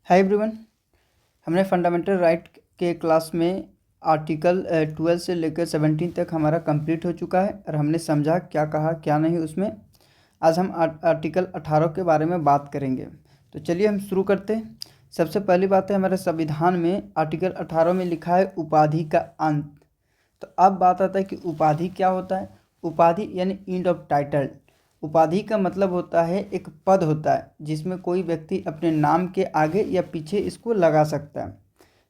Hi everyone. हमने fundamental right के class में आर्टिकल 12 से लेकर 17 तक हमारा कंप्लीट हो चुका है और हमने समझा क्या कहा क्या नहीं उसमें। आज हम आर्टिकल 18 के बारे में बात करेंगे। तो चलिए हम शुरू करते हैं। सबसे पहली बात है, हमारे संविधान में आर्टिकल 18 में लिखा है उपाधि का अंत। तो अब बात आता है कि उपाधि क्या होता है। उपाधि यानी एंड ऑफ टाइटल। उपाधि का मतलब होता है एक पद होता है जिसमें कोई व्यक्ति अपने नाम के आगे या पीछे इसको लगा सकता है।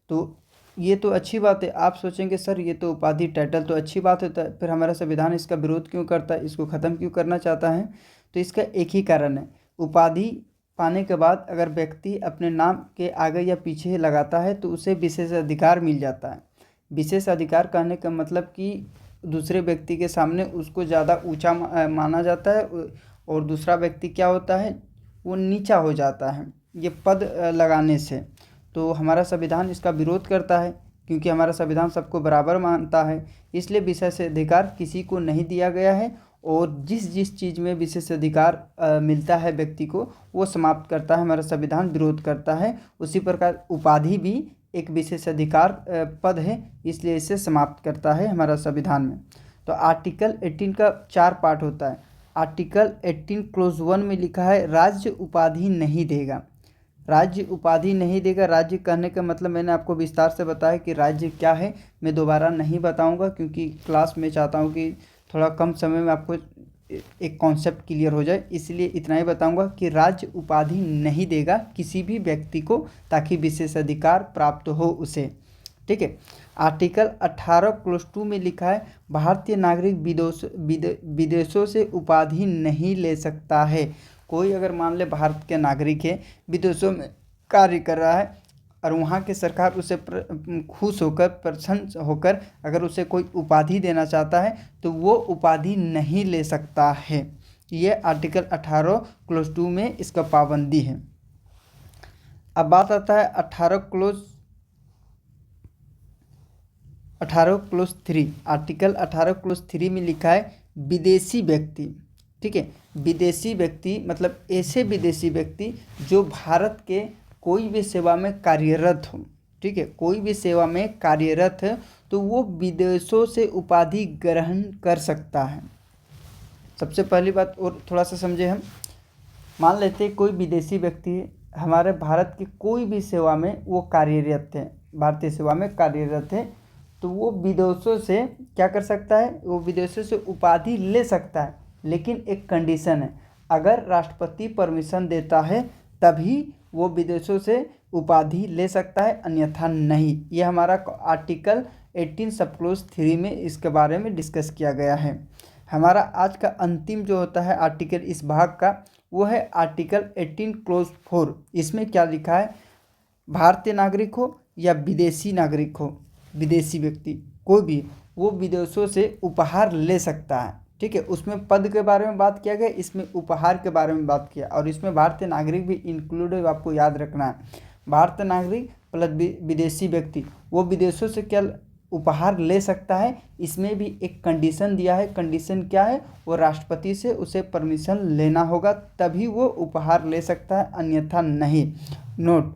तो ये तो अच्छी बात है। आप सोचेंगे सर ये तो उपाधि टाइटल तो अच्छी बात होता है, फिर हमारा संविधान इसका विरोध क्यों करता है, इसको ख़त्म क्यों करना चाहता है। तो इसका एक ही कारण है, उपाधि पाने के बाद अगर व्यक्ति अपने नाम के आगे या पीछे लगाता है तो उसे विशेष अधिकार मिल जाता है। विशेष अधिकार कहने का मतलब कि दूसरे व्यक्ति के सामने उसको ज़्यादा ऊंचा माना जाता है और दूसरा व्यक्ति क्या होता है, वो नीचा हो जाता है ये पद लगाने से। तो हमारा संविधान इसका विरोध करता है क्योंकि हमारा संविधान सबको बराबर मानता है, इसलिए विशेष अधिकार किसी को नहीं दिया गया है। और जिस जिस चीज़ में विशेष अधिकार मिलता है व्यक्ति को वो समाप्त करता है, हमारा संविधान विरोध करता है। उसी प्रकार उपाधि भी एक विशेष अधिकार पद है, इसलिए इसे समाप्त करता है हमारा संविधान में। तो आर्टिकल 18 का 4 पार्ट होता है। आर्टिकल 18 क्लोज 1 में लिखा है राज्य उपाधि नहीं देगा। राज्य उपाधि नहीं देगा। राज्य कहने का मतलब मैंने आपको विस्तार से बताया कि राज्य क्या है, मैं दोबारा नहीं बताऊंगा क्योंकि क्लास में चाहता हूं कि थोड़ा कम समय में आपको एक कॉन्सेप्ट क्लियर हो जाए, इसलिए इतना ही बताऊंगा कि राज्य उपाधि नहीं देगा किसी भी व्यक्ति को ताकि विशेष अधिकार प्राप्त हो उसे। ठीक है। आर्टिकल 18 क्लोज 2 में लिखा है भारतीय नागरिक विदेशों से उपाधि नहीं ले सकता है। कोई अगर मान ले भारत के नागरिक है, विदेशों में कार्य कर रहा है और वहाँ की सरकार उसे खुश होकर प्रसन्न होकर अगर उसे कोई उपाधि देना चाहता है तो वो उपाधि नहीं ले सकता है। ये आर्टिकल 18 क्लोज 2 में इसका पाबंदी है। अब बात आता है 18 क्लोज 3। आर्टिकल 18 क्लोज 3 में लिखा है विदेशी व्यक्ति। ठीक है। विदेशी व्यक्ति मतलब ऐसे विदेशी व्यक्ति जो भारत के कोई भी सेवा में कार्यरत हो। ठीक है। कोई भी सेवा में कार्यरत है तो वो विदेशों से उपाधि ग्रहण कर सकता है। सबसे पहली बात और थोड़ा सा समझे हम। मान लेते हैं कोई विदेशी व्यक्ति हमारे भारत की कोई भी सेवा में वो कार्यरत है, भारतीय सेवा में कार्यरत है, तो वो विदेशों से क्या कर सकता है, वो विदेशों से उपाधि ले सकता है। लेकिन एक कंडीशन है, अगर राष्ट्रपति परमिशन देता है तभी वो विदेशों से उपाधि ले सकता है, अन्यथा नहीं। ये हमारा आर्टिकल 18 सब क्लोज 3 में इसके बारे में डिस्कस किया गया है। हमारा आज का अंतिम जो होता है आर्टिकल इस भाग का वो है आर्टिकल 18 क्लोज 4। इसमें क्या लिखा है, भारतीय नागरिक हो या विदेशी नागरिक हो, विदेशी व्यक्ति कोई भी वो विदेशों से उपहार ले सकता है। ठीक है। उसमें पद के बारे में बात किया गया, इसमें उपहार के बारे में बात किया और इसमें भारतीय नागरिक भी इंक्लूड है, आपको याद रखना है। भारतीय नागरिक प्लस विदेशी व्यक्ति वो विदेशों से क्या उपहार ले सकता है। इसमें भी एक कंडीशन दिया है। कंडीशन क्या है, वो राष्ट्रपति से उसे परमिशन लेना होगा तभी वो उपहार ले सकता है, अन्यथा नहीं। नोट,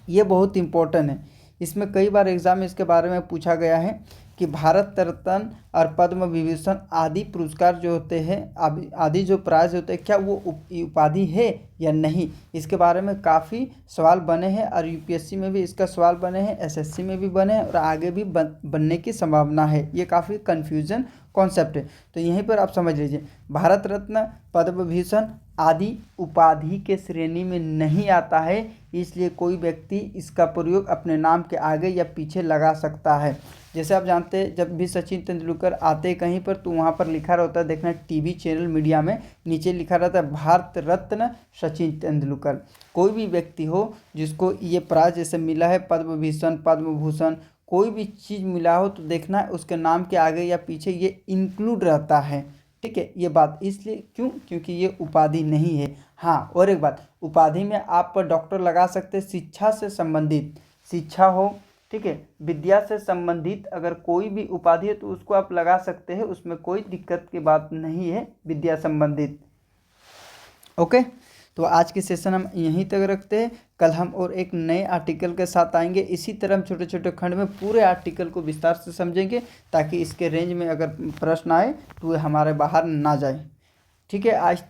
ये बहुत इम्पोर्टेंट है। इसमें कई बार एग्जाम में इसके बारे में पूछा गया है कि भारत रत्न और पद्म विभूषण आदि पुरस्कार जो होते हैं, आदि जो प्राइज होते हैं, क्या वो उपाधि है या नहीं। इसके बारे में काफ़ी सवाल बने हैं और यूपीएससी में भी इसका सवाल बने हैं, एसएससी में भी बने हैं और आगे भी बनने की संभावना है। ये काफ़ी कन्फ्यूजन कॉन्सेप्ट है, तो यहीं पर आप समझ लीजिए भारत रत्न पद्म विभूषण आदि उपाधि के श्रेणी में नहीं आता है, इसलिए कोई व्यक्ति इसका प्रयोग अपने नाम के आगे या पीछे लगा सकता है। जैसे आप जानते हैं जब भी सचिन तेंदुलकर आते कहीं पर तो वहाँ पर लिखा रहता है, देखना टीवी चैनल मीडिया में नीचे लिखा रहता है भारत रत्न सचिन तेंदुलकर। कोई भी व्यक्ति हो जिसको ये प्राइज जैसे मिला है, पद्म विभूषण पद्म भूषण कोई भी चीज़ मिला हो तो देखना है उसके नाम के आगे या पीछे ये इंक्लूड रहता है। ठीक है। ये बात इसलिए क्यों, क्योंकि ये उपाधि नहीं है। हाँ, और एक बात, उपाधि में आप डॉक्टर लगा सकते हैं, शिक्षा से संबंधित शिक्षा हो, ठीक है, विद्या से संबंधित अगर कोई भी उपाधि है तो उसको आप लगा सकते हैं, उसमें कोई दिक्कत की बात नहीं है, विद्या संबंधित। ओके, तो आज के सेशन हम यहीं तक रखते हैं। कल हम और एक नए आर्टिकल के साथ आएंगे। इसी तरह हम छोटे छोटे खंड में पूरे आर्टिकल को विस्तार से समझेंगे, ताकि इसके रेंज में अगर प्रश्न आए तो वो हमारे बाहर ना जाए। ठीक है, आज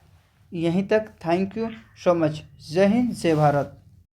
यहीं तक। Thank you so much. जय हिंद, जय भारत।